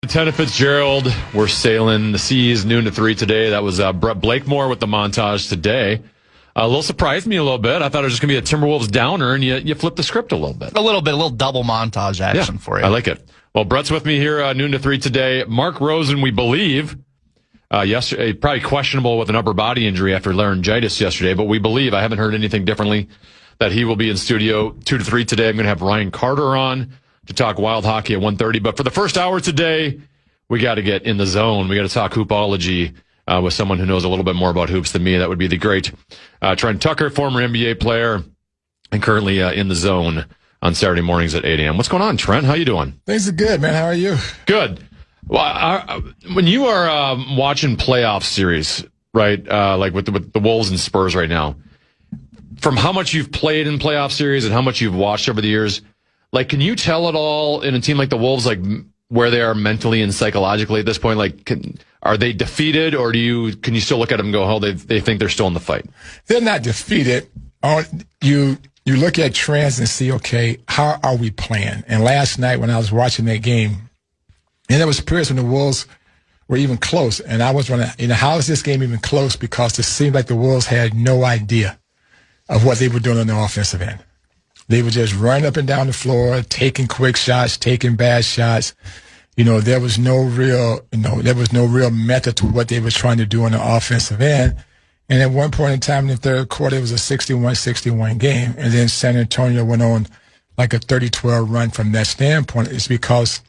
Tennafitzgerald, we're sailing the seas noon to 3 today. That was Brett Blakemore with the montage today. A little surprised me a little bit. I thought it was just going to be a Timberwolves downer, and you flipped the script a little bit. A little double montage action for you. I like it. Well, Brett's with me here noon to 3 today. Mark Rosen, we believe, yesterday, probably questionable with an upper body injury after laryngitis yesterday, but we believe, I haven't heard anything differently, that he will be in studio 2 to 3 today. I'm going to have Ryan Carter on to talk Wild Hockey at 1:30. But for the first hour today, we got to get in the zone. We got to talk hoopology with someone who knows a little bit more about hoops than me. That would be the great Trent Tucker, former NBA player, and currently in the zone on Saturday mornings at 8 a.m. What's going on, Trent? How you doing? Things are good, man. How are you? Good. Well, when you are watching playoff series, right, like with the Wolves and Spurs right now, from how much you've played in playoff series and how much you've watched over the years, like, can you tell at all in a team like the Wolves, like, where they are mentally and psychologically at this point? Like, are they defeated, or can you still look at them and go, oh, they think they're still in the fight? They're not defeated. You look at trends and see, okay, how are we playing? And last night when I was watching that game, and there was periods when the Wolves were even close, and I was wondering, how is this game even close? Because it seemed like the Wolves had no idea of what they were doing on the offensive end. They were just running up and down the floor, taking quick shots, taking bad shots. There was no real method to what they were trying to do on the offensive end. And at one point in time in the third quarter, it was a 61-61 game. And then San Antonio went on like a 30-12 run from that standpoint. It's because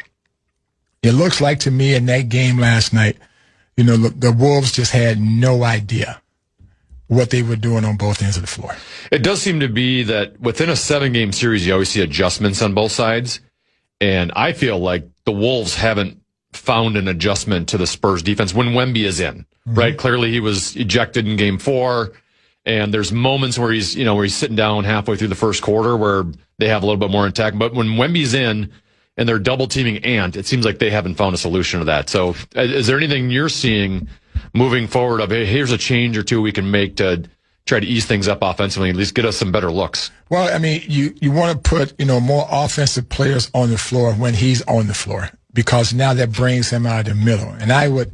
it looks like to me in that game last night, the Wolves just had no idea what they were doing on both ends of the floor. It does seem to be that within a 7-game series, you always see adjustments on both sides. And I feel like the Wolves haven't found an adjustment to the Spurs defense when Wemby is in, right? Clearly he was ejected in game 4. And there's moments where he's sitting down halfway through the first quarter where they have a little bit more attack. But when Wemby's in and they're double teaming Ant, it seems like they haven't found a solution to that. So is there anything you're seeing moving forward of, hey, here's a change or two we can make to try to ease things up offensively, at least get us some better looks? Well, I mean, you want to put, more offensive players on the floor when he's on the floor, because now that brings him out of the middle. And I would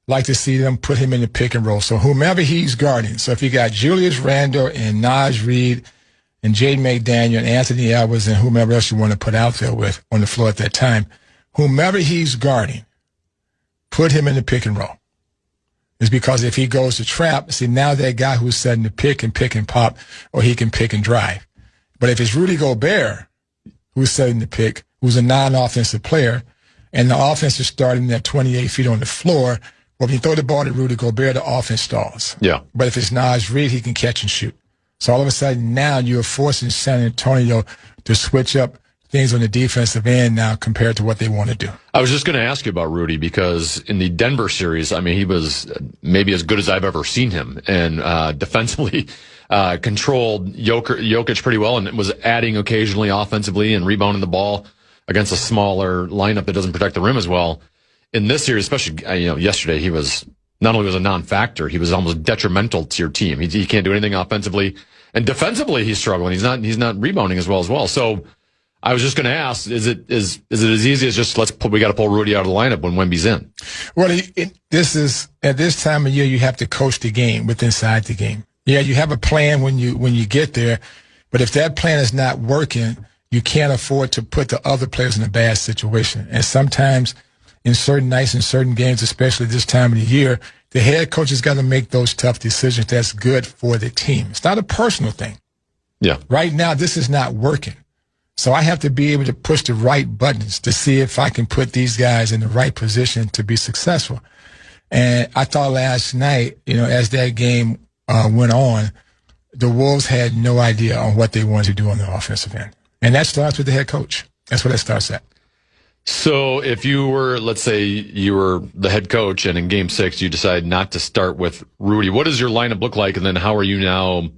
like to see them put him in the pick and roll. So whomever he's guarding, so if you got Julius Randle and Naj Reid and Jaden McDaniel and Anthony Edwards and whomever else you want to put out there with on the floor at that time, whomever he's guarding, put him in the pick and roll. Is because if he goes to trap, see, now that guy who's setting the pick and pop, or he can pick and drive. But if it's Rudy Gobert who's setting the pick, who's a non-offensive player, and the offense is starting at 28 feet on the floor, well, if you throw the ball to Rudy Gobert, the offense stalls. Yeah. But if it's Naj Reid, he can catch and shoot. So all of a sudden now you're forcing San Antonio to switch up things on the defensive end now compared to what they want to do. I was just going to ask you about Rudy, because in the Denver series, I mean, he was maybe as good as I've ever seen him, and defensively controlled Jokic pretty well, and was adding occasionally offensively and rebounding the ball against a smaller lineup that doesn't protect the rim as well. In this series, especially yesterday, he was not only was a non-factor, he was almost detrimental to your team. He can't do anything offensively, and defensively he's struggling. He's not rebounding as well. So I was just going to ask, is it as easy as just we got to pull Rudy out of the lineup when Wemby's in? Well, this is at this time of year you have to coach the game with inside the game. Yeah, you have a plan when you get there, but if that plan is not working, you can't afford to put the other players in a bad situation. And sometimes in certain nights, in certain games, especially this time of the year, the head coach has got to make those tough decisions that's good for the team. It's not a personal thing. Yeah. Right now, this is not working. So I have to be able to push the right buttons to see if I can put these guys in the right position to be successful. And I thought last night, as that game went on, the Wolves had no idea on what they wanted to do on the offensive end. And that starts with the head coach. That's where that starts at. So if you were, let's say you were the head coach and in game 6 you decide not to start with Rudy, what does your lineup look like? And then how are you now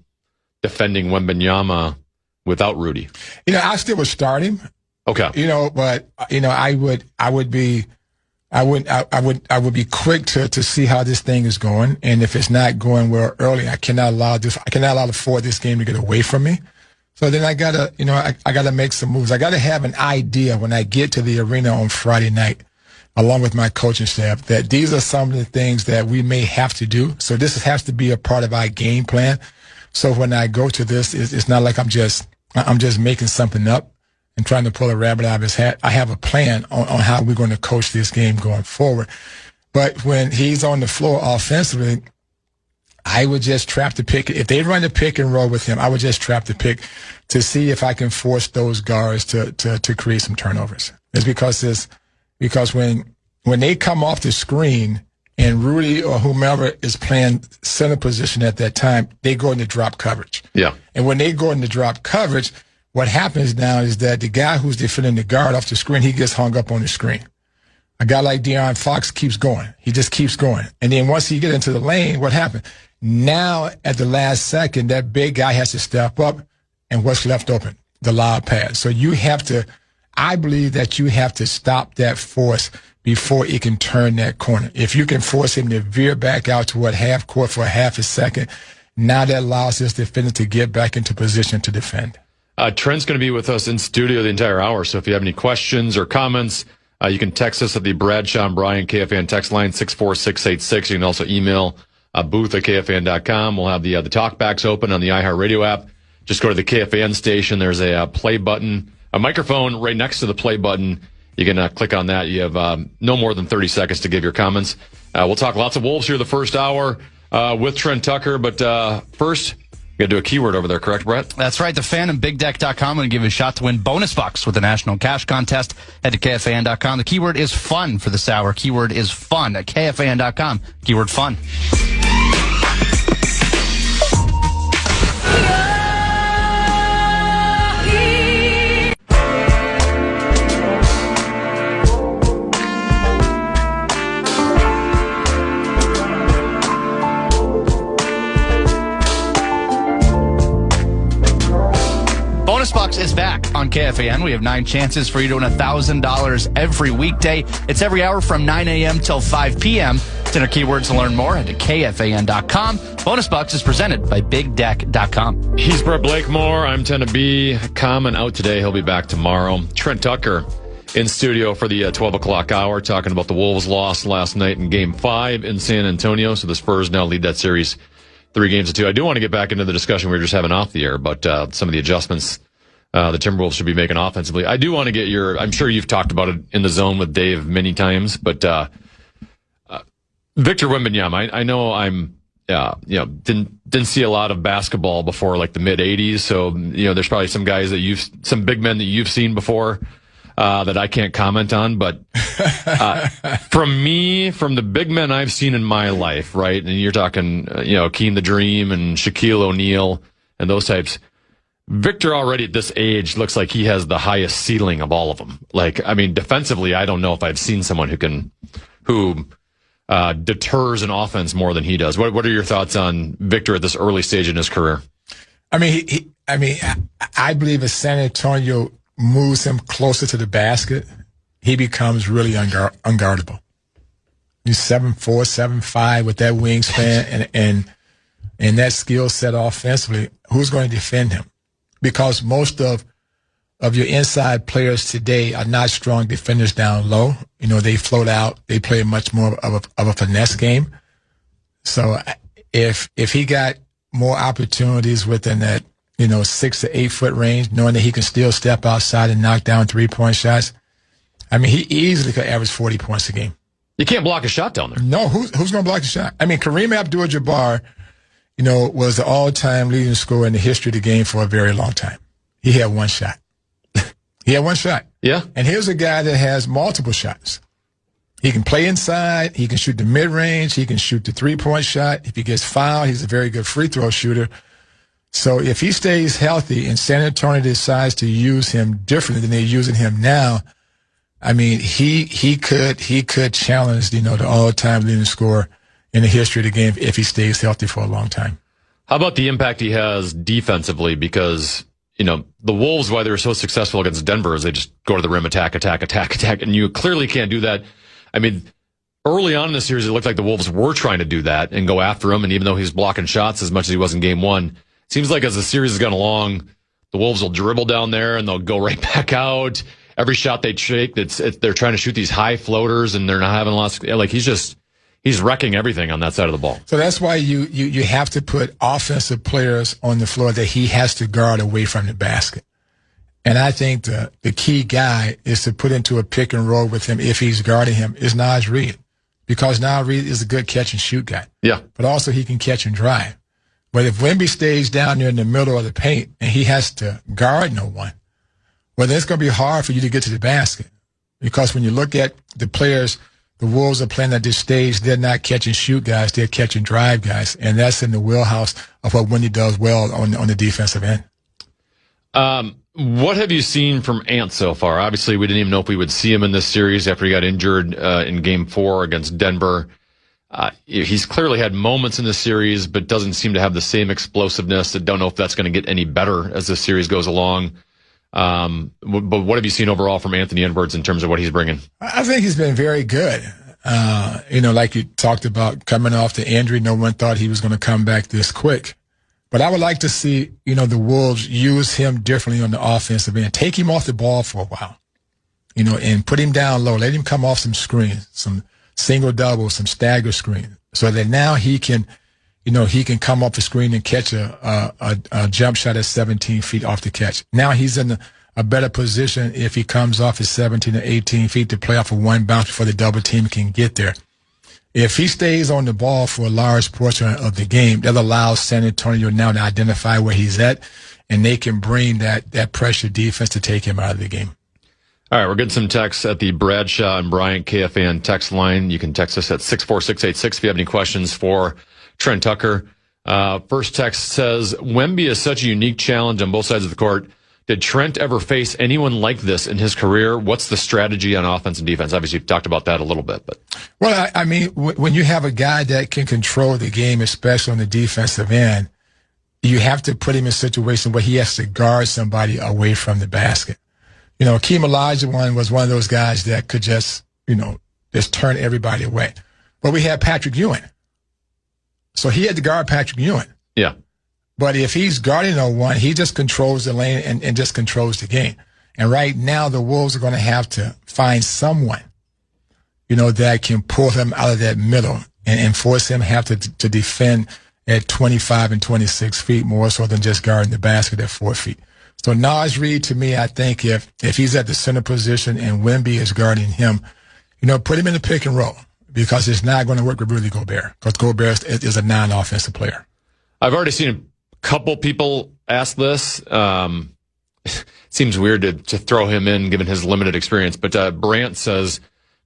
defending Wembanyama without Rudy? I still would start him. Okay. But I would be quick to see how this thing is going. And if it's not going well early, I cannot allow this game to get away from me. So then I gotta make some moves. I gotta have an idea when I get to the arena on Friday night along with my coaching staff, that these are some of the things that we may have to do. So this has to be a part of our game plan. So when I go to this, it's not like I'm just making something up and trying to pull a rabbit out of his hat. I have a plan on how we're going to coach this game going forward. But when he's on the floor offensively, I would just trap the pick. If they run the pick and roll with him, I would just trap the pick to see if I can force those guards to create some turnovers. It's because when they come off the screen and Rudy or whomever is playing center position at that time, they go into drop coverage. Yeah. And when they go into drop coverage, what happens now is that the guy who's defending the guard off the screen, he gets hung up on the screen. A guy like De'Aaron Fox keeps going. He just keeps going. And then once he get into the lane, what happened? Now, at the last second, that big guy has to step up, and what's left open? The lob pass. So I believe that you have to stop that force before it can turn that corner. If you can force him to veer back out toward half court for a half a second, now that allows this defender to get back into position to defend. Trent's going to be with us in studio the entire hour, so if you have any questions or comments, you can text us at the Bradshaw and Bryan KFAN text line, 64686. You can also email booth at KFAN.com. We'll have the talkbacks open on the iHeartRadio app. Just go to the KFAN station. There's a play button, a microphone right next to the play button. You can click on that. You have no more than 30 seconds to give your comments. We'll talk lots of Wolves here the first hour with Trent Tucker. But first, you got to do a keyword over there, correct, Brett? That's right. The Fan and BigDeck.com going to give you a shot to win bonus bucks with the National Cash Contest. Head to KFAN.com. The keyword is fun for this hour. Keyword is fun at KFAN.com. Keyword fun. Bonus Bucks is back on KFAN. We have 9 chances for you to win $1,000 every weekday. It's every hour from 9 a.m. till 5 p.m. Enter keywords to learn more. Head to KFAN.com. Bonus Bucks is presented by BigDeck.com. He's Brett Blakemore. I'm Tenna B. Common out today. He'll be back tomorrow. Trent Tucker in studio for the 12 o'clock hour, talking about the Wolves' loss last night in Game 5 in San Antonio. So the Spurs now lead that series 3-2. I do want to get back into the discussion we were just having off the air, but some of the adjustments the Timberwolves should be making offensively. I do want to get I'm sure you've talked about it in the zone with Dave many times, but Victor Wembanyama, I know didn't see a lot of basketball before like the mid 80s. So, there's probably some guys some big men that you've seen before, that I can't comment on, but, from the big men I've seen in my life, right? And you're talking, Keem the Dream and Shaquille O'Neal and those types. Victor already at this age looks like he has the highest ceiling of all of them. Defensively, I don't know if I've seen someone who deters an offense more than he does. What are your thoughts on Victor at this early stage in his career? I believe if San Antonio moves him closer to the basket, he becomes really unguardable. He's 7'4", 7'5", with that wingspan and that skill set offensively. Who's going to defend him? Because most of your inside players today are not strong defenders down low. They float out. They play much more of a finesse game. So if he got more opportunities within that, 6 to 8 foot range, knowing that he can still step outside and knock down 3-point shots, he easily could average 40 points a game. You can't block a shot down there. No, who's going to block the shot? Kareem Abdul-Jabbar, was the all-time leading scorer in the history of the game for a very long time. He had one shot. He had one shot. Yeah. And here's a guy that has multiple shots. He can play inside. He can shoot the mid-range. He can shoot the 3-point shot. If he gets fouled, he's a very good free throw shooter. So if he stays healthy and San Antonio decides to use him differently than they're using him now, he could challenge, the all-time leading scorer in the history of the game if he stays healthy for a long time. How about the impact he has defensively? Because, the Wolves, why they were so successful against Denver, is they just go to the rim, attack, and you clearly can't do that. Early on in the series, it looked like the Wolves were trying to do that and go after him, and even though he was blocking shots as much as he was in Game 1, it seems like as the series has gone along, the Wolves will dribble down there and they'll go right back out, every shot they take, they're trying to shoot these high floaters, and they're not having lots. Like he's wrecking everything on that side of the ball. So that's why you have to put offensive players on the floor that he has to guard away from the basket. And I think the key guy is to put into a pick and roll with him if he's guarding him is Naj Reid, because Naj Reid is a good catch and shoot guy. Yeah, but also he can catch and drive. But if Wemby stays down there in the middle of the paint and he has to guard no one, well, then it's going to be hard for you to get to the basket. Because when you look at the players, the Wolves are playing at this stage, they're not catch and shoot guys, they're catch and drive guys. And that's in the wheelhouse of what Wendy does well on the defensive end. What have you seen from Ant so far? Obviously, we didn't even know if we would see him in this series after he got injured in Game 4 against Denver. He's clearly had moments in the series, but doesn't seem to have the same explosiveness. I don't know if that's going to get any better as the series goes along. But what have you seen overall from Anthony Edwards in terms of what he's bringing? I think he's been very good. Like you talked about coming off the injury, no one thought he was going to come back this quick. But I would like to see, the Wolves use him differently on the offensive end. Take him off the ball for a while, and put him down low. Let him come off some screens, some single doubles, some stagger screen, so that now he can come off the screen and catch a jump shot at 17 feet off the catch. Now he's in a better position if he comes off at 17 or 18 feet to play off of one bounce before the double team can get there. If he stays on the ball for a large portion of the game, that allows San Antonio now to identify where he's at, and they can bring that pressure defense to take him out of the game. All right, we're getting some texts at the Bradshaw and Bryant KFAN text line. You can text us at 64686 if you have any questions for Trent Tucker. First text says, Wemby is such a unique challenge on both sides of the court. Did Trent ever face anyone like this in his career? What's the strategy on offense and defense? Obviously, you've talked about that a little bit. Well, I mean, when you have a guy that can control the game, especially on the defensive end, you have to put him in a situation where he has to guard somebody away from the basket. Akeem Olajuwon was one of those guys that could just turn everybody away. But we had Patrick Ewing. So he had to guard Patrick Ewing. Yeah. But if he's guarding no one, he just controls the lane and just controls the game. And right now, the Wolves are going to have to find someone, that can pull him out of that middle and force him have to defend at 25 and 26 feet more so than just guarding the basket at 4 feet. So Naj Reid, to me, I think if he's at the center position and Wemby is guarding him, put him in the pick and roll, because it's not going to work with Rudy Gobert, because Gobert is a non-offensive player. I've already seen a couple people ask this. Seems weird to throw him in given his limited experience, but Brant says,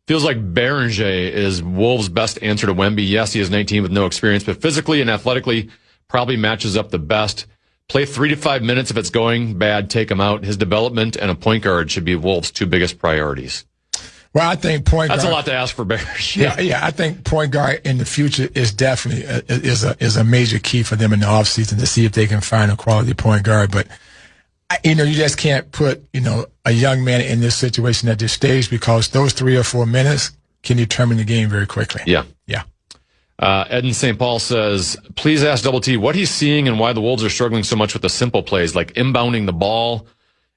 feels like Beringer is Wolves' best answer to Wemby. Yes, he is 19 with no experience, but physically and athletically probably matches up the best. Play 3 to 5 minutes. If it's going bad, take him out. His development and a point guard should be Wolves' two biggest priorities. Well, I think point guard. That's a lot to ask for Beringer. Yeah. I think point guard in the future is definitely is a major key for them in the offseason to see if they can find a quality point guard. But you just can't put a young man in this situation at this stage, because those 3 or 4 minutes can determine the game very quickly. Yeah. Ed in St. Paul says, please ask Double T what he's seeing and why the Wolves are struggling so much with the simple plays like inbounding the ball.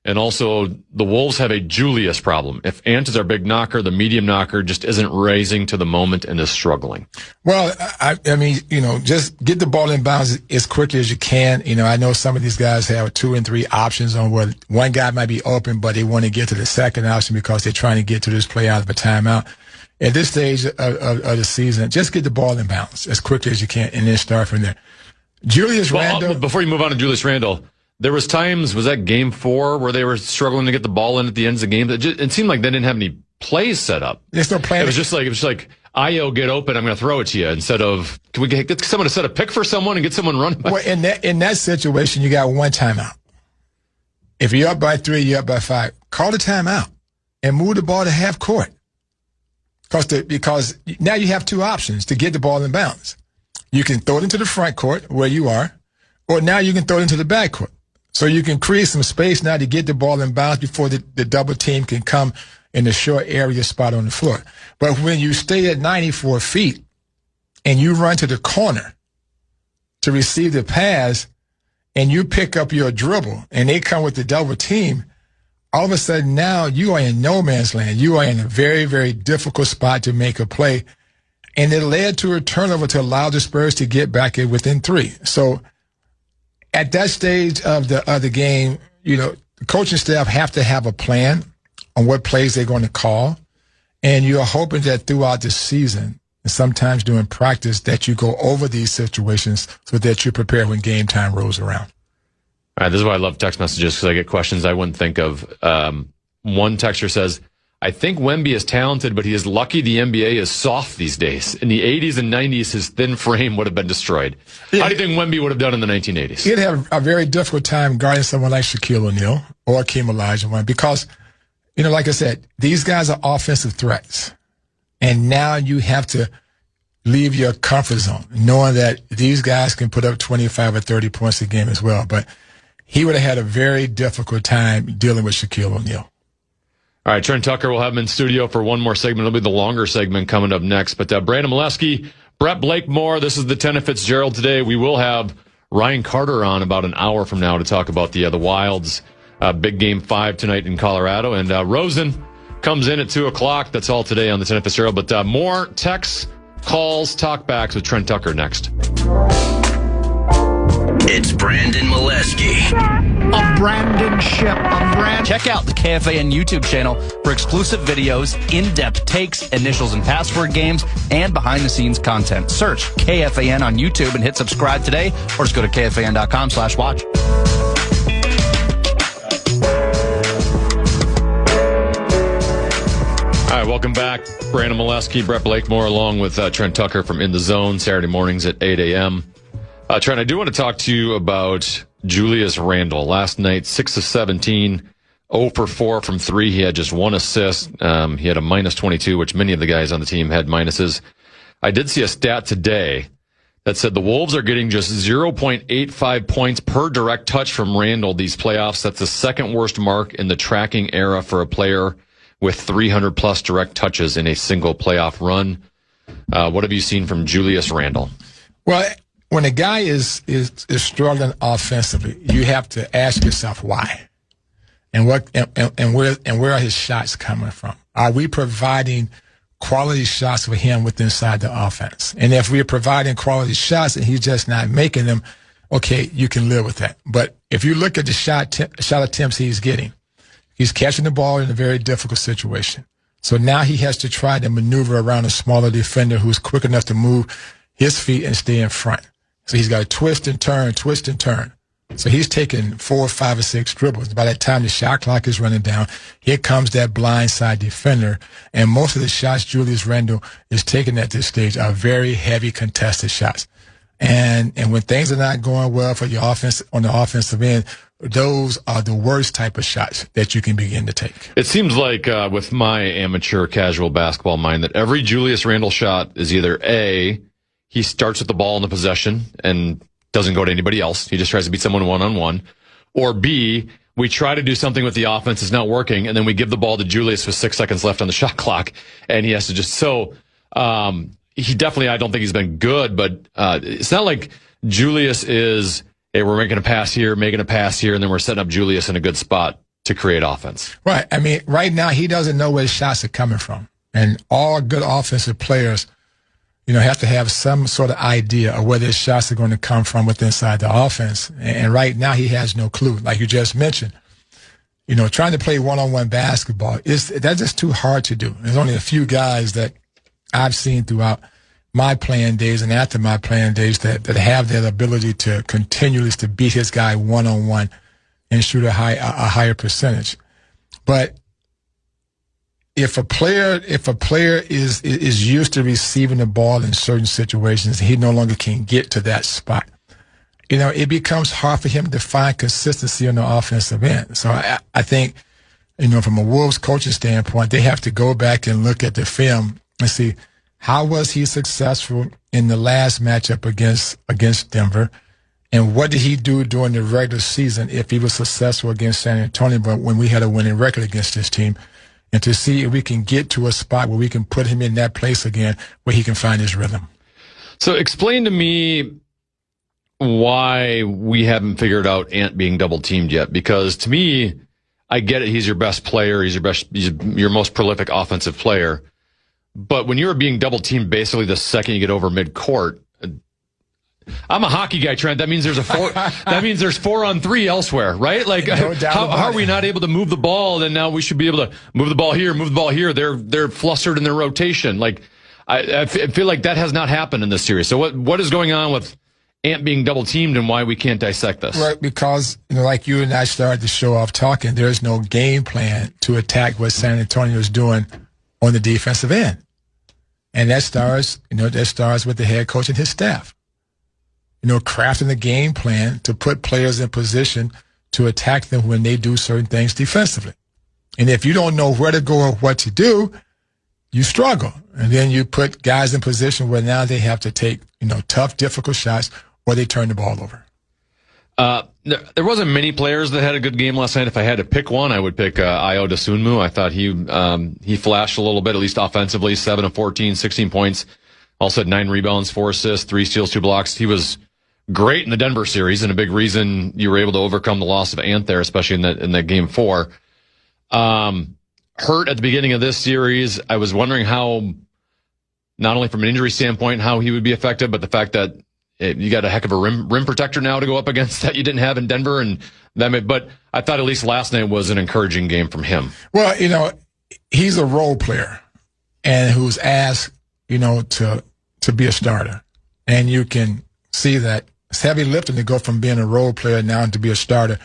And also, the Wolves have a Julius problem. If Ant is our big knocker, the medium knocker just isn't raising to the moment and is struggling. Well, I mean, just get the ball in bounds as quickly as you can. I know some of these guys have 2 and 3 options on where one guy might be open, but they want to get to the second option because they're trying to get to this play out of a timeout. At this stage of the season, just get the ball in bounds as quickly as you can and then start from there. Julius Randle. Before you move on to Julius Randle, there was times, was that Game 4, where they were struggling to get the ball in at the ends of the game? It seemed like they didn't have any plays set up. There's no plan. It was just like, Io, get open, I'm going to throw it to you, instead of, can we get someone to set a pick for someone and get someone running? Well, in that situation, you got one timeout. If you're up by 3, you're up by 5, call the timeout and move the ball to half court. Because now you have 2 options to get the ball in bounds. You can throw it into the front court where you are, or now you can throw it into the back court. So you can create some space now to get the ball in bounds before the double team can come in the short area spot on the floor. But when you stay at 94 feet and you run to the corner to receive the pass and you pick up your dribble and they come with the double team, all of a sudden now you are in no man's land. You are in a very, very difficult spot to make a play. And it led to a turnover to allow the Spurs to get back in within 3. So at that stage of the game, the coaching staff have to have a plan on what plays they're going to call. And you're hoping that throughout the season, and sometimes during practice, that you go over these situations so that you're prepared when game time rolls around. All right, this is why I love text messages, because I get questions I wouldn't think of. One texter says, I think Wemby is talented, but he is lucky the NBA is soft these days. In the 80s and 90s, his thin frame would have been destroyed. How do you think Wemby would have done in the 1980s? He'd have a very difficult time guarding someone like Shaquille O'Neal or Hakeem Olajuwon because, like I said, these guys are offensive threats. And now you have to leave your comfort zone, knowing that these guys can put up 25 or 30 points a game as well. But he would have had a very difficult time dealing with Shaquille O'Neal. All right, Trent Tucker will have him in studio for one more segment. It'll be the longer segment coming up next. But Brandon Molesky, Brett Blakemore, this is the Tennafitzgerald today. We will have Ryan Carter on about an hour from now to talk about the Wild's big game 5 tonight in Colorado. And Rosen comes in at 2 o'clock. That's all today on the Tennafitzgerald. But more texts, calls, talkbacks with Trent Tucker next. It's Brandon Molesky. A Brandon ship. Check out the KFAN YouTube channel for exclusive videos, in-depth takes, initials and password games, and behind-the-scenes content. Search KFAN on YouTube and hit subscribe today, or just go to KFAN.com/watch. All right, welcome back. Brandon Molesky, Brett Blakemore, along with Trent Tucker from In the Zone, Saturday mornings at 8 a.m. Trent, I do want to talk to you about Julius Randle. Last night, 6 of 17, 0 for 4 from 3. He had just 1 assist. He had a minus 22, which many of the guys on the team had minuses. I did see a stat today that said the Wolves are getting just 0.85 points per direct touch from Randle these playoffs. That's the second worst mark in the tracking era for a player with 300-plus direct touches in a single playoff run. What have you seen from Julius Randle? Well, when a guy is struggling offensively, you have to ask yourself why, and where are his shots coming from? Are we providing quality shots for him with inside the offense? And if we're providing quality shots and he's just not making them, okay, you can live with that. But if you look at the shot attempts he's getting, he's catching the ball in a very difficult situation. So now he has to try to maneuver around a smaller defender who's quick enough to move his feet and stay in front. So he's got to twist and turn. So he's taking 4, 5, or 6 dribbles. By that time the shot clock is running down, here comes that blind side defender. And most of the shots Julius Randle is taking at this stage are very heavy contested shots. And when things are not going well for your offense on the offensive end, those are the worst type of shots that you can begin to take. It seems like with my amateur casual basketball mind that every Julius Randle shot is either A, he starts with the ball in the possession and doesn't go to anybody else. He just tries to beat someone one-on-one. Or B, we try to do something with the offense, it's not working, and then we give the ball to Julius with 6 seconds left on the shot clock, and he has to just... So he definitely, I don't think he's been good, but it's not like Julius is, hey, we're making a pass here, and then we're setting up Julius in a good spot to create offense. Right. I mean, right now he doesn't know where his shots are coming from. And all good offensive players have to have some sort of idea of where their shots are going to come from with inside the offense. And right now he has no clue. Like you just mentioned, trying to play one-on-one basketball, that's just too hard to do. There's only a few guys that I've seen throughout my playing days and after my playing days that have that ability to continually to beat his guy one-on-one and shoot a higher percentage. But if a player is used to receiving the ball in certain situations, he no longer can get to that spot. It becomes hard for him to find consistency on the offensive end. So I think, from a Wolves coaching standpoint, they have to go back and look at the film and see how was he successful in the last matchup against Denver, and what did he do during the regular season if he was successful against San Antonio, but when we had a winning record against this team. And to see if we can get to a spot where we can put him in that place again where he can find his rhythm. So explain to me why we haven't figured out Ant being double-teamed yet. Because to me, I get it. He's your best player. He's your most prolific offensive player. But when you're being double teamed basically the second you get over midcourt, I'm a hockey guy, Trent. That means there's 4-on-3 elsewhere, right? Like, no how are we not able to move the ball? And now we should be able to move the ball here. They're flustered in their rotation. Like, I feel like that has not happened in this series. So what is going on with Ant being double teamed and why we can't dissect this? Right, because like you and I started the show off talking, there's no game plan to attack what San Antonio is doing on the defensive end, and that starts with the head coach and his staff. Crafting a game plan to put players in position to attack them when they do certain things defensively. And if you don't know where to go or what to do, you struggle. And then you put guys in position where now they have to take, tough, difficult shots or they turn the ball over. There wasn't many players that had a good game last night. If I had to pick one, I would pick Ayo Dosunmu. I thought he flashed a little bit, at least offensively, 7 of 14, 16 points. Also had 9 rebounds, 4 assists, 3 steals, 2 blocks. He was great in the Denver series, and a big reason you were able to overcome the loss of Ant there, especially in that game 4. Hurt at the beginning of this series. I was wondering how, not only from an injury standpoint, how he would be affected, but the fact that you got a heck of a rim protector now to go up against that you didn't have in Denver, and but I thought at least last night was an encouraging game from him. Well, he's a role player, and who's asked, to be a starter, and you can see that it's heavy lifting to go from being a role player now to be a starter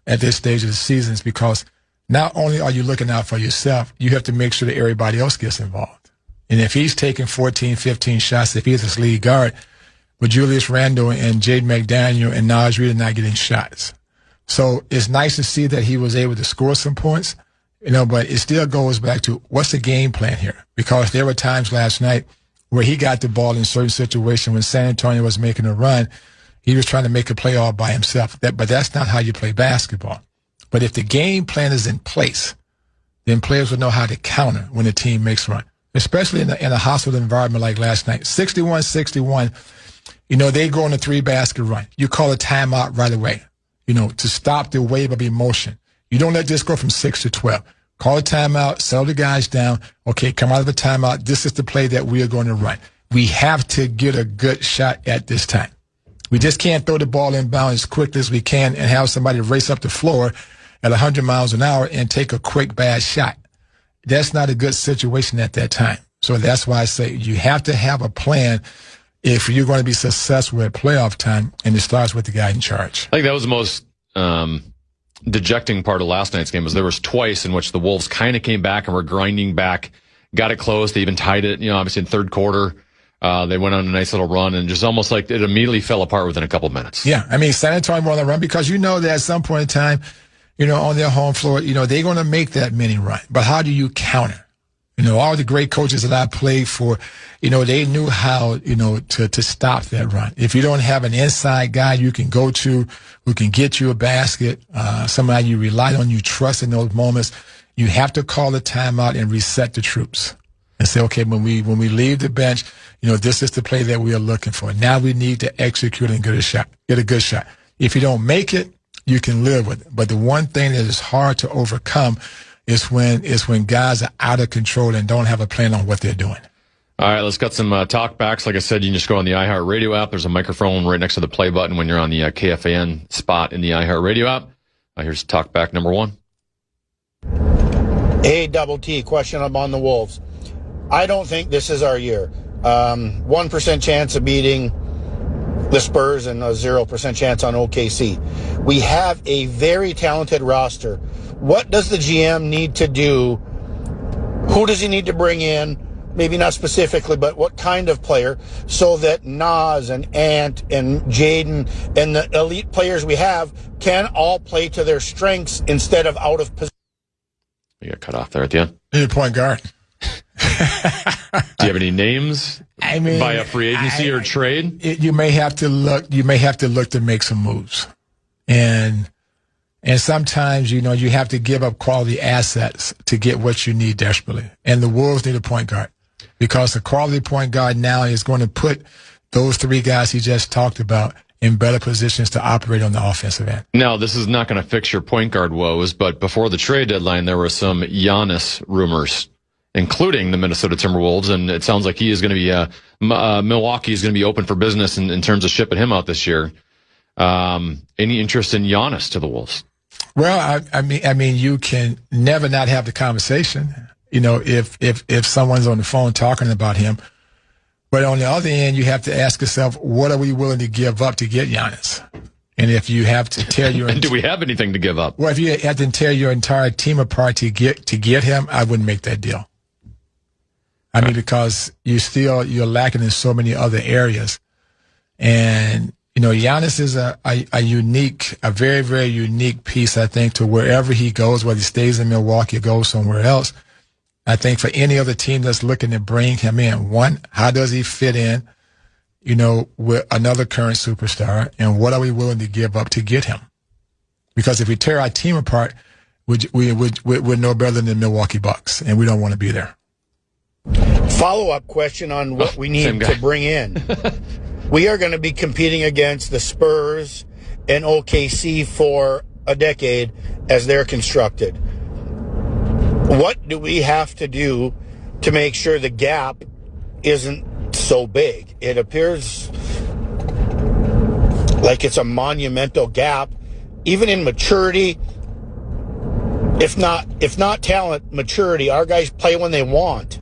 at this stage of the season, because not only are you looking out for yourself, you have to make sure that everybody else gets involved. And if he's taking 14, 15 shots, if he's his lead guard, with Julius Randle and Jaden McDaniel and Naj Reid not getting shots. So it's nice to see that he was able to score some points, but it still goes back to what's the game plan here? Because there were times last night where he got the ball in certain situations when San Antonio was making a run. He was trying to make a play all by himself. But that's not how you play basketball. But if the game plan is in place, then players will know how to counter when the team makes a run, especially in a hostile environment like last night. 61-61, they go on a 3-basket run. You call a timeout right away, to stop the wave of emotion. You don't let this go from 6 to 12. Call a timeout, settle the guys down. Okay, come out of the timeout. This is the play that we are going to run. We have to get a good shot at this time. We just can't throw the ball inbound as quickly as we can and have somebody race up the floor at 100 miles an hour and take a quick, bad shot. That's not a good situation at that time. So that's why I say you have to have a plan if you're going to be successful at playoff time, and it starts with the guy in charge. I think that was the most dejecting part of last night's game. Was there was twice in which the Wolves kind of came back and were grinding back, got it close. They even tied it, obviously in third quarter. They went on a nice little run, and just almost like it immediately fell apart within a couple of minutes. Yeah, San Antonio went on the run because that at some point in time, on their home floor, they're going to make that mini run. But how do you counter? All the great coaches that I played for, they knew how, to stop that run. If you don't have an inside guy you can go to who can get you a basket, somebody you rely on, you trust in those moments, you have to call a timeout and reset the troops and say, okay, when we leave the bench, this is the play that we are looking for. Now we need to execute and get a good shot. If you don't make it, you can live with it. But the one thing that is hard to overcome is when guys are out of control and don't have a plan on what they're doing. All right, let's got some talkbacks. Like I said, you can just go on the iHeartRadio app. There's a microphone right next to the play button when you're on the KFAN spot in the iHeartRadio app. Here's talkback number 1. A-double-T, question on the Wolves. I don't think this is our year. 1% chance of beating the Spurs and a 0% chance on OKC. We have a very talented roster. What does the GM need to do? Who does he need to bring in? Maybe not specifically, but what kind of player, so that Nas and Ant and Jaden and the elite players we have can all play to their strengths instead of out of position. You got cut off there at the end. Need a point guard. Do you have any names? By a free agency or trade? You may have to look to make some moves. And sometimes, you have to give up quality assets to get what you need desperately. And the Wolves need a point guard, because the quality point guard now is going to put those 3 guys he just talked about in better positions to operate on the offensive end. Now, this is not going to fix your point guard woes, but before the trade deadline, there were some Giannis rumors, including the Minnesota Timberwolves, and it sounds like he is going to be Milwaukee is going to be open for business in terms of shipping him out this year. Any interest in Giannis to the Wolves? Well, I mean, you can never not have the conversation. You know, if someone's on the phone talking about him, but on the other end, you have to ask yourself, what are we willing to give up to get Giannis? And if you have to tear your and do we have anything to give up? Well, if you have to tear your entire team apart to get him, I wouldn't make that deal. I mean, because you're lacking in so many other areas, and you know, Giannis is a very, very unique piece, I think, to wherever he goes, whether he stays in Milwaukee or goes somewhere else. I think for any other team that's looking to bring him in, one, how does he fit in, you know, with another current superstar, and what are we willing to give up to get him? Because if we tear our team apart, we're no better than the Milwaukee Bucks, and we don't want to be there. Follow-up question on what we need to bring in. We are going to be competing against the Spurs and OKC for a decade as they're constructed. What do we have to do to make sure the gap isn't so big? It appears like it's a monumental gap, even in maturity. If not talent, maturity. Our guys play when they want.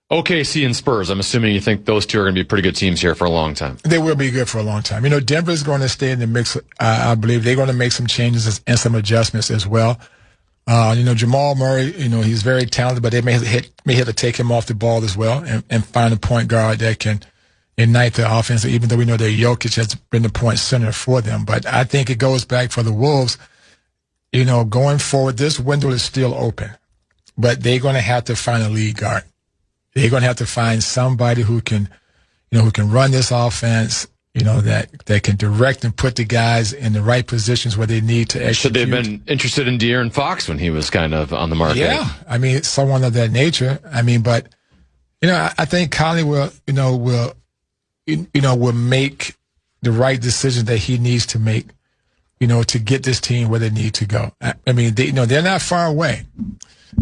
OKC and Spurs, I'm assuming you think those two are going to be pretty good teams here for a long time. They will be good for a long time. You know, Denver's going to stay in the mix. I believe they're going to make some changes and some adjustments as well. You know, Jamal Murray, you know, he's very talented, but they may have to take him off the ball as well and find a point guard that can ignite the offense, even though we know that Jokic has been the point center for them. But I think it goes back for the Wolves, you know, going forward, this window is still open, but they're going to have to find a lead guard. They're going to have to find somebody who can run this offense, you know, that can direct and put the guys in the right positions where they need to execute. Should they have been interested in De'Aaron Fox when he was kind of on the market? Yeah, I mean, someone of that nature. I mean, but you know, I think Conley will make the right decision that he needs to make, you know, to get this team where they need to go. I mean, they're not far away.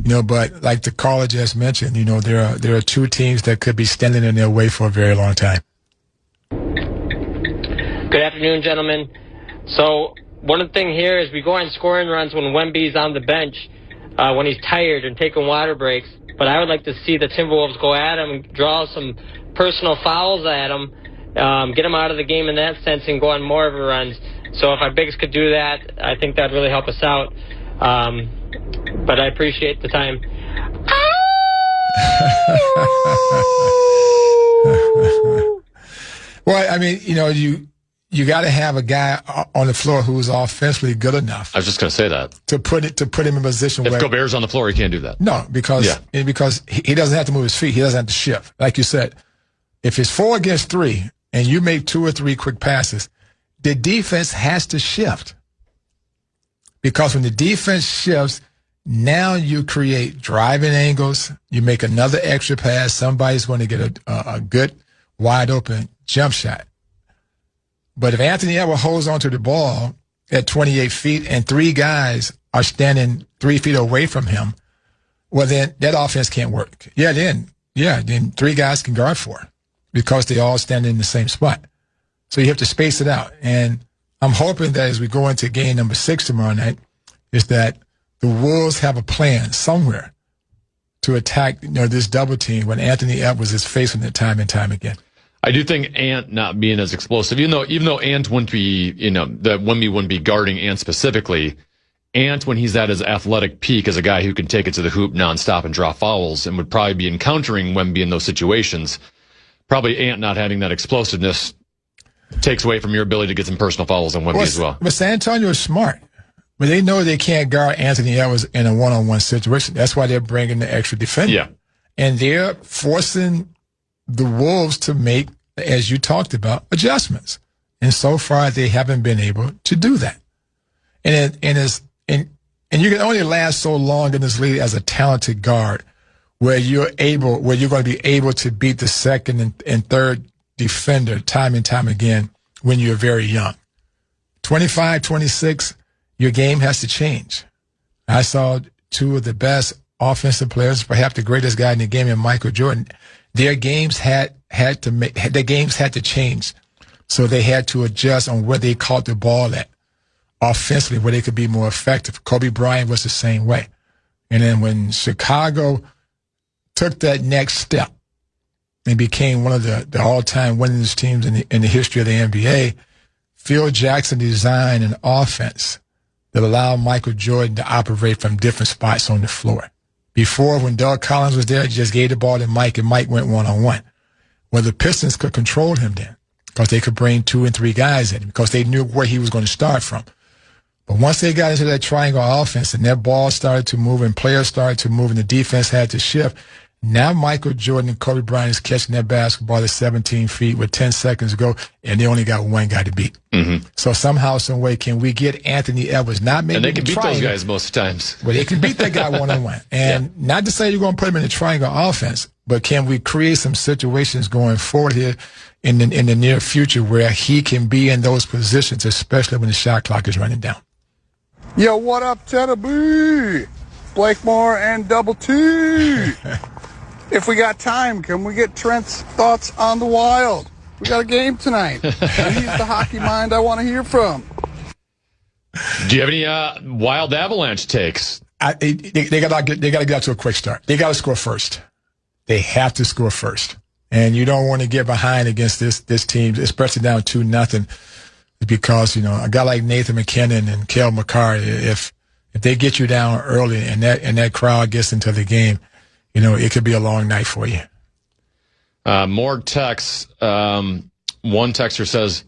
You know, but like the caller just mentioned, you know, there are two teams that could be standing in their way for a very long time. Good afternoon, gentlemen. So one thing here is we go on scoring runs when Wemby's on the bench, when he's tired and taking water breaks. But I would like to see the Timberwolves go at him and draw some personal fouls at him, get him out of the game in that sense and go on more of a runs. So if our bigs could do that, I think that would really help us out. But I appreciate the time. Well, I mean, you know, you got to have a guy on the floor who's offensively good enough. I was just going to say that to put him in a position if where Gobert's on the floor, he can't do that. No, because he doesn't have to move his feet. He doesn't have to shift. Like you said, if it's 4 against 3 and you make 2 or 3 quick passes, the defense has to shift. Because when the defense shifts, now you create driving angles. You make another extra pass. Somebody's going to get a good, wide open jump shot. But if Anthony Edwards holds onto the ball at 28 feet and 3 guys are standing 3 feet away from him, well, then that offense can't work. Then 3 guys can guard 4 because they all stand in the same spot. So you have to space it out. And I'm hoping that as we go into game number 6 tomorrow night, is that the Wolves have a plan somewhere to attack, you know, this double team when Anthony Edwards is facing it time and time again. I do think Ant not being as explosive, even though Ant wouldn't be, you know, that Wemby wouldn't be guarding Ant specifically. Ant, when he's at his athletic peak, is a guy who can take it to the hoop nonstop and draw fouls, and would probably be encountering Wemby in those situations. Probably Ant not having that explosiveness takes away from your ability to get some personal fouls on Wemby as well. But San Antonio is smart. But they know they can't guard Anthony Edwards in a one-on-one situation. That's why they're bringing the extra defender. Yeah. And they're forcing the Wolves to make, as you talked about, adjustments. And so far, they haven't been able to do that. And you can only last so long in this league as a talented guard where you're going to be able to beat the second and third defender time and time again when you're very young. 25, 26, your game has to change. I saw two of the best offensive players, perhaps the greatest guy in the game, in Michael Jordan. Their games had to change. So they had to adjust on where they caught the ball at offensively, where they could be more effective. Kobe Bryant was the same way. And then when Chicago took that next step and became one of the all-time winningest teams in the history of the NBA, Phil Jackson designed an offense that allowed Michael Jordan to operate from different spots on the floor. Before, when Doug Collins was there, he just gave the ball to Mike, and Mike went one-on-one. Well, the Pistons could control him then because they could bring 2 and 3 guys in because they knew where he was going to start from. But once they got into that triangle offense and their ball started to move and players started to move and the defense had to shift, now Michael Jordan and Kobe Bryant is catching that basketball at 17 feet with 10 seconds to go, and they only got one guy to beat. Mm-hmm. So somehow, some way, can we get Anthony Edwards? Not maybe and they can beat those guys most times. Well, they can beat that guy one-on-one. And not to say you're going to put him in a triangle offense, but can we create some situations going forward here in the near future where he can be in those positions, especially when the shot clock is running down? Yo, what up, Tennessee? Blakemore and Double T. If we got time, can we get Trent's thoughts on the Wild? We got a game tonight. And he's the hockey mind I want to hear from. Do you have any Wild Avalanche takes? They got to get out to a quick start. They got to score first. They have to score first. And you don't want to get behind against this team, especially down 2-0, because, a guy like Nathan McKinnon and Cale Makar, if they get you down early and that crowd gets into the game, it could be a long night for you. More texts. One texter says,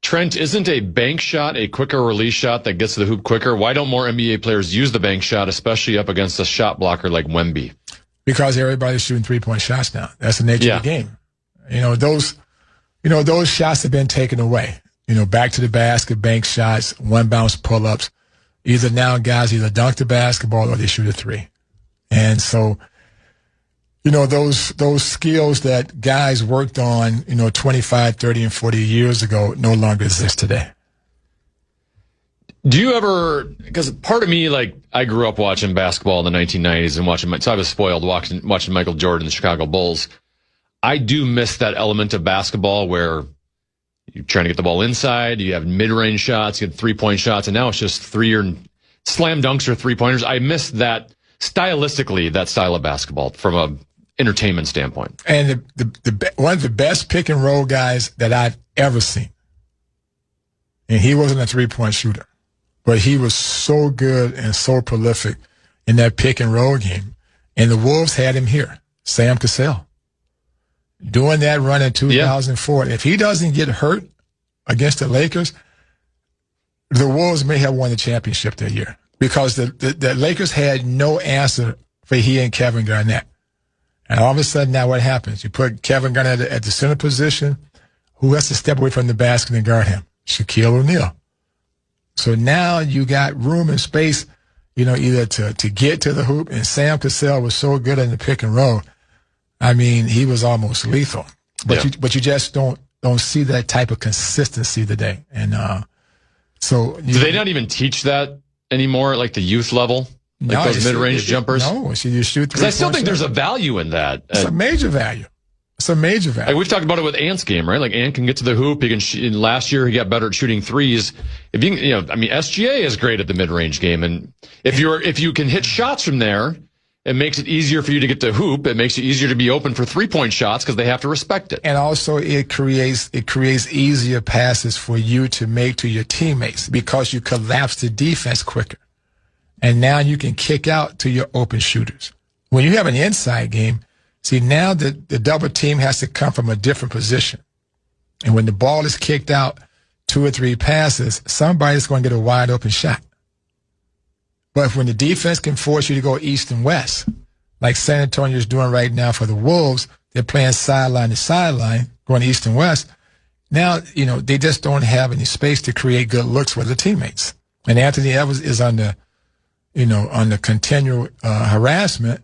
Trent, isn't a bank shot a quicker release shot that gets to the hoop quicker? Why don't more NBA players use the bank shot, especially up against a shot blocker like Wemby? Because everybody's shooting 3-point shots now. That's the nature of the game. Those shots have been taken away. Back to the basket, bank shots, one bounce pull-ups. Either now guys either dunk the basketball or they shoot a 3. And so, those skills that guys worked on, 25, 30, and 40 years ago no longer exist today. Do you ever, because part of me, I grew up watching basketball in the 1990s and so I was spoiled watching Michael Jordan and the Chicago Bulls. I do miss that element of basketball where you're trying to get the ball inside, you have mid-range shots, you have 3-point shots, and now it's just slam dunks or 3-pointers. I miss that stylistically, that style of basketball from a entertainment standpoint. And one of the best pick and roll guys that I've ever seen, and he wasn't a 3-point shooter, but he was so good and so prolific in that pick and roll game. And the Wolves had him here, Sam Cassell. Doing that run in 2004. If he doesn't get hurt against the Lakers, the Wolves may have won the championship that year because the Lakers had no answer for he and Kevin Garnett. And all of a sudden now what happens? You put Kevin Garnett at the center position. Who has to step away from the basket and guard him? Shaquille O'Neal. So now you got room and space, either to get to the hoop. And Sam Cassell was so good in the pick and roll. I mean, he was almost lethal. But you just don't see that type of consistency today. And so do they not even teach that anymore at the youth level? Those mid-range jumpers? No, so you shoot 3 because I still think there's a value in that. It's a major value. It's a major value. We've talked about it with Ant's game, right? Ant can get to the hoop. He can. Last year, he got better at shooting threes. If you, SGA is great at the mid-range game, and if you can hit shots from there, it makes it easier for you to get to hoop. It makes it easier to be open for 3-point shots because they have to respect it. And also, it creates easier passes for you to make to your teammates because you collapse the defense quicker, and now you can kick out to your open shooters. When you have an inside game. See, now the double team has to come from a different position. And when the ball is kicked out 2 or 3 passes, somebody's going to get a wide open shot. But when the defense can force you to go east and west, like San Antonio is doing right now for the Wolves, they're playing sideline to sideline, going east and west. Now, they just don't have any space to create good looks for the teammates. And Anthony Edwards is under continual harassment.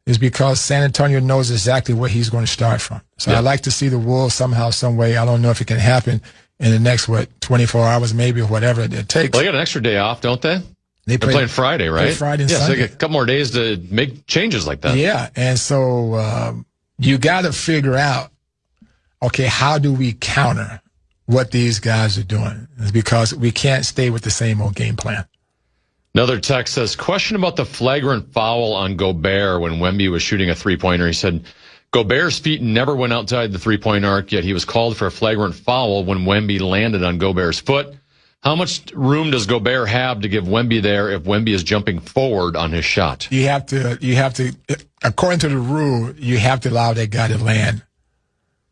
Is because San Antonio knows exactly where he's going to start from. So I'd like to see the Wolves somehow, some way, I don't know if it can happen in the next, 24 hours maybe, or whatever it takes. Well, they got an extra day off, don't they? They're playing Friday, right? Friday and Sunday. Sunday. So they get a couple more days to make changes like that. Yeah, and so you got to figure out, okay, how do we counter what these guys are doing? It's because we can't stay with the same old game plan. Another text says, question about the flagrant foul on Gobert when Wemby was shooting a three-pointer. He said, Gobert's feet never went outside the three-point arc, yet he was called for a flagrant foul when Wemby landed on Gobert's foot. How much room does Gobert have to give Wemby there if Wemby is jumping forward on his shot? You have to, according to the rule, you have to allow that guy to land.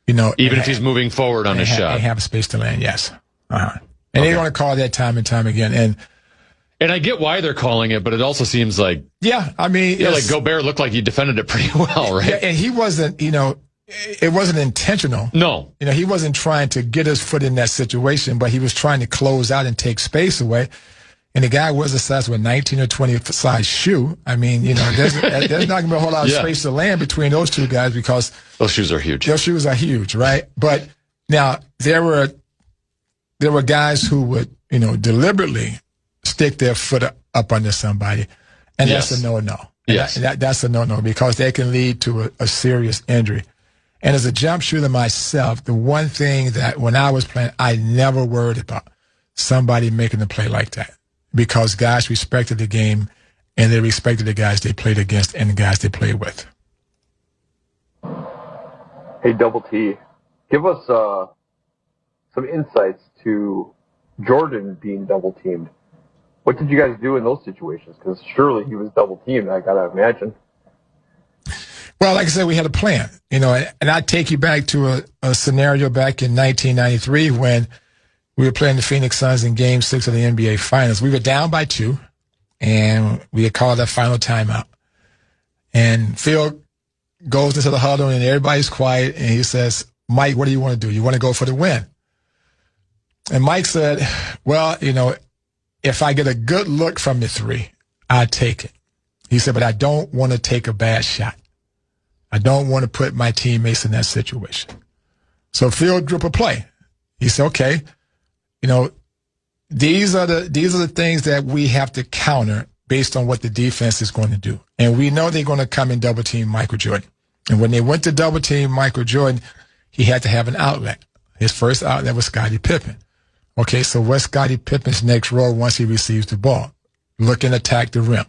Even if he's moving forward on his shot. They have a space to land, yes. And they're going to call that time and time again. And I get why they're calling it, but it also seems like... Yeah, I mean... Yeah, like Gobert looked like he defended it pretty well, right? Yeah, and he wasn't, it wasn't intentional. No. He wasn't trying to get his foot in that situation, but he was trying to close out and take space away. And the guy was a size with 19 or 20 size shoe. I mean, there's not going to be a whole lot of space to land between those two guys because... Those shoes are huge. Those shoes are huge, right? But now, there were guys who would, deliberately stick their foot up under somebody, and that's a no-no. Yes. That's a no-no because they can lead to a serious injury. And as a jump shooter myself, the one thing that when I was playing, I never worried about somebody making a play like that because guys respected the game and they respected the guys they played against and the guys they played with. Hey, Double T, give us some insights to Jordan being double-teamed. What did you guys do in those situations? Because surely he was double-teamed, I got to imagine. Well, like I said, we had a plan, and I take you back to a scenario back in 1993 when we were playing the Phoenix Suns in Game 6 of the NBA Finals. We were down by 2, and we had called that final timeout. And Phil goes into the huddle, and everybody's quiet, and he says, Mike, what do you want to do? You want to go for the win? And Mike said, well, if I get a good look from the 3, I'd take it. He said, but I don't want to take a bad shot. I don't want to put my teammates in that situation. So Phil drew up a play. He said, okay, these are the things that we have to counter based on what the defense is going to do. And we know they're going to come and double team Michael Jordan. And when they went to double team Michael Jordan, he had to have an outlet. His first outlet was Scottie Pippen. Okay, so what's Scottie Pippen's next role once he receives the ball? Look and attack the rim.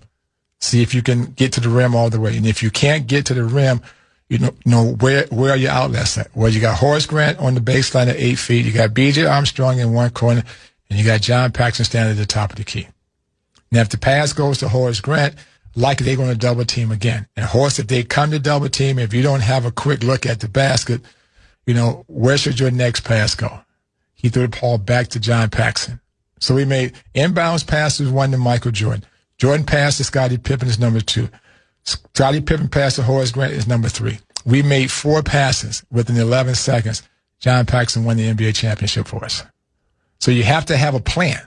See if you can get to the rim all the way. And if you can't get to the rim, where are your outlets at? Well, you got Horace Grant on the baseline at 8 feet. You got B.J. Armstrong in one corner, and you got John Paxson standing at the top of the key. Now, if the pass goes to Horace Grant, likely they're going to double team again. And Horace, if they come to double team, if you don't have a quick look at the basket, where should your next pass go? He threw the ball back to John Paxson. So we made inbounds passes, 1 to Michael Jordan. Jordan passed to Scottie Pippen is number 2. Scottie Pippen passed to Horace Grant is number 3. We made 4 passes within 11 seconds. John Paxson won the NBA championship for us. So you have to have a plan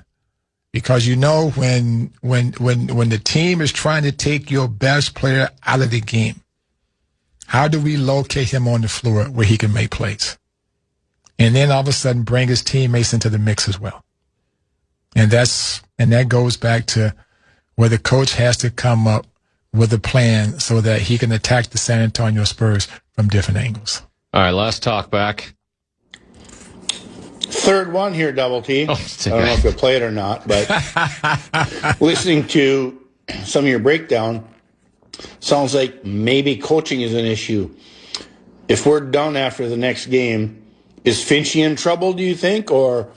because when the team is trying to take your best player out of the game, how do we locate him on the floor where he can make plays? And then all of a sudden bring his teammates into the mix as well. And that goes back to where the coach has to come up with a plan so that he can attack the San Antonio Spurs from different angles. All right, last talk back. Third one here, Double T. Oh, I don't know if you'll play it or not, but listening to some of your breakdown, sounds like maybe coaching is an issue. If we're done after the next game, is Finchie in trouble, do you think, or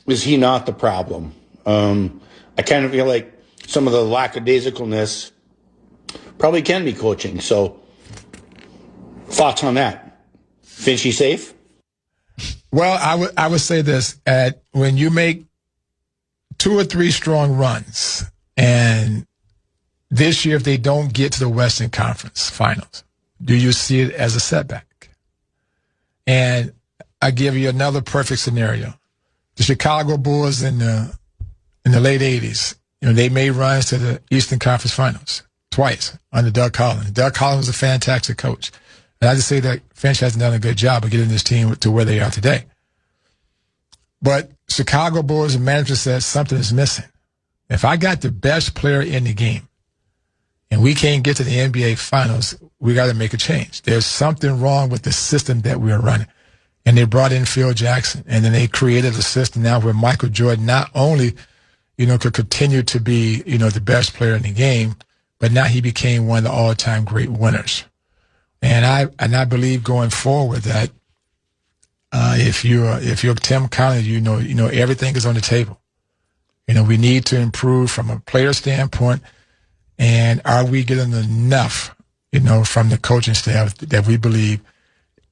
is he not the problem? I kind of feel like some of the lackadaisicalness probably can be coaching. So, thoughts on that? Finchie safe? Well, I would say this: when you make 2 or 3 strong runs, and this year if they don't get to the Western Conference Finals, do you see it as a setback? And I give you another perfect scenario: the Chicago Bulls in the late '80s. They made runs to the Eastern Conference Finals twice under Doug Collins. Doug Collins was a fantastic coach. And I just say that Finch hasn't done a good job of getting this team to where they are today. But Chicago Bulls manager said something is missing. If I got the best player in the game and we can't get to the NBA Finals, we got to make a change. There's something wrong with the system that we're running. And they brought in Phil Jackson, and then they created a system now where Michael Jordan not only, could continue to be, the best player in the game, but now he became one of the all-time great winners. And I believe going forward that if you're Tim Connolly, everything is on the table. We need to improve from a player standpoint, and are we getting enough, from the coaching staff that we believe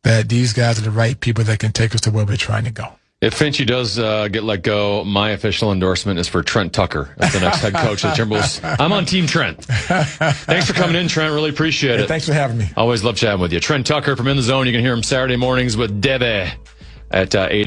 that these guys are the right people that can take us to where we're trying to go. If Finchie does get let go, my official endorsement is for Trent Tucker as the next head coach of the Timberwolves. I'm on Team Trent. Thanks for coming in, Trent. Really appreciate it. Thanks for having me. Always love chatting with you. Trent Tucker from In the Zone. You can hear him Saturday mornings with Debe at 8.